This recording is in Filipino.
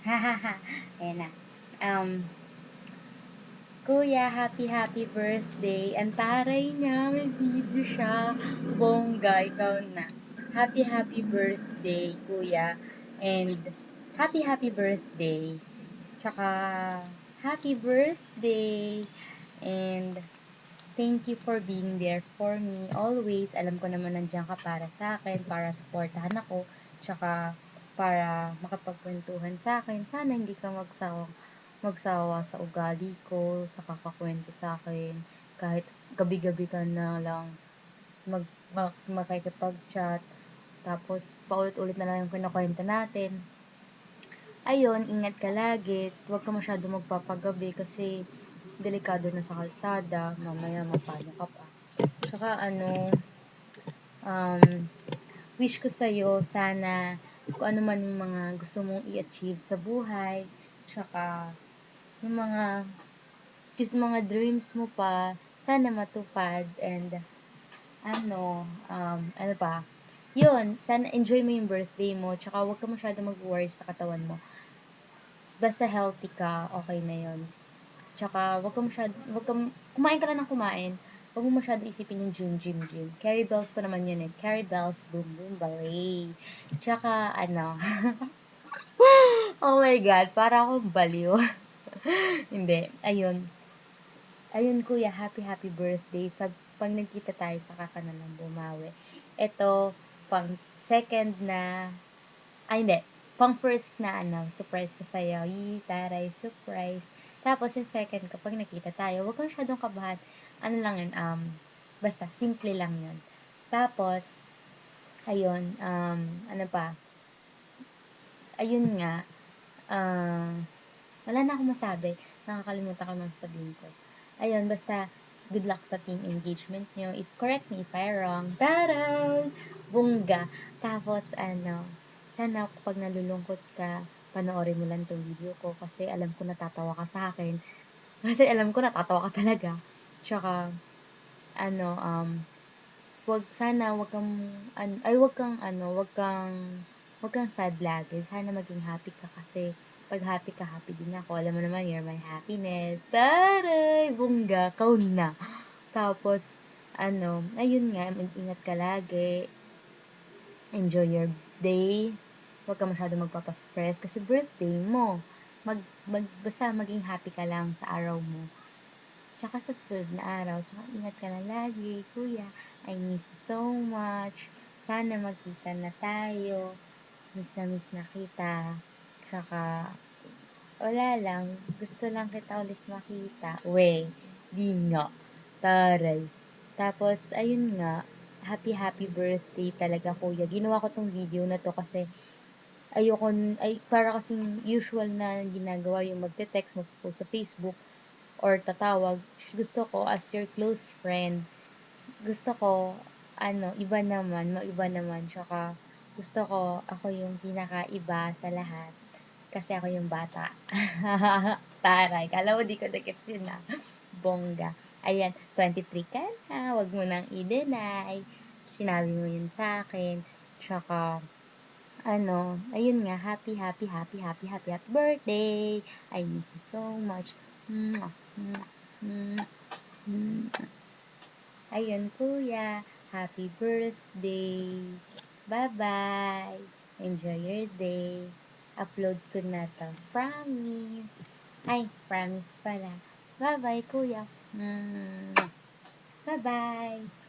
Hahaha. Ayan na. Um, Kuya, happy birthday. Ang taray niya, may video siya. Bongga, ikaw na. Happy birthday, kuya. And happy birthday. Tsaka, happy birthday. And thank you for being there for me. Always, alam ko naman nandiyan ka para sa akin, para supportahan ako. Tsaka, para makapagkwentuhan sa akin. Sana hindi ka magsawa sa ugali ko, sa kakakwento sa akin. Kahit gabi-gabi ka na lang makikipag-chat. Tapos, paulit-ulit na lang yung kinakwento natin. Ayun, ingat ka lagi. Huwag ka masyado magpapagabi kasi delikado na sa kalsada. Mamaya mapano ka pa. Tsaka um, wish ko sa'yo sana kung ano man yung mga gusto mong i-achieve sa buhay. Tsaka yung mga dreams mo pa, sana matupad. And ano pa, yun, sana enjoy mo yung birthday mo. Tsaka huwag ka masyado mag-worry sa katawan mo. Basta healthy ka, okay na yun. Tsaka, kumain ka lang ng kumain. Huwag mo masyado isipin yung gym. Carry bells pa naman yun eh. Carry bells, boom, boom, ballet. Tsaka, oh my God, para akong baliw. Hindi, ayun. Ayun, kuya, happy birthday. Pag nagkita tayo, saka ka na lang bumawi. Ito, pang second na, hindi, pang first na surprise ko sa'yo. Taray, surprise. Tapos yung second, kapag nakita tayo, huwag kang masyadong kabahan. Ano lang yun, basta, simple lang yun. Tapos, ayun, ano pa, ayun nga, wala na akong masabi. Nakakalimutan ko lang sabihin ko. Ayun, basta, good luck sa team engagement nyo. Correct me if I'm wrong. Taray! Bungga. Tapos, sana kapag nalulungkot ka, panoorin mo lang itong video ko kasi alam ko natatawa ka sa akin. Kasi alam ko natatawa ka talaga. Tsaka, ano, um, wag kang sad lagi. Sana maging happy ka kasi pag happy ka, happy din ako. Alam mo naman, you're my happiness. Taray! Bungga, kaw na. Tapos, ayun nga, mag-ingat ka lagi. Enjoy your day. Huwag ka masyado magpapastress kasi birthday mo. Basta maging happy ka lang sa araw mo. Tsaka sa susunod na araw, tsaka ingat ka na lagi, kuya. I miss you so much. Sana magkita na tayo. Miss na kita. Tsaka, wala lang. Gusto lang kita ulit makita. Di nga. Taray. Tapos, ayun nga. Happy birthday talaga, kuya. Ginawa ko tong video na to kasi para kasing usual na ginagawa yung magte-text, magpo-post sa Facebook, or tatawag. Gusto ko, as your close friend, gusto ko, maiba naman, tsaka, gusto ko, ako yung pinaka-iba sa lahat, kasi ako yung bata. Taray, kala mo di ko na-gets yun na. Bongga. Ayan, 23 ka na, wag mo nang i-deny. Sinabi mo yun sa akin. Tsaka, ayun nga, happy birthday. I miss you so much. Mwah, mwah, mwah, mwah. Ayun, kuya, happy birthday. Bye-bye. Enjoy your day. Upload ko na to. Promise. Ay, promise pala. Bye-bye, kuya. Mwah. Bye-bye.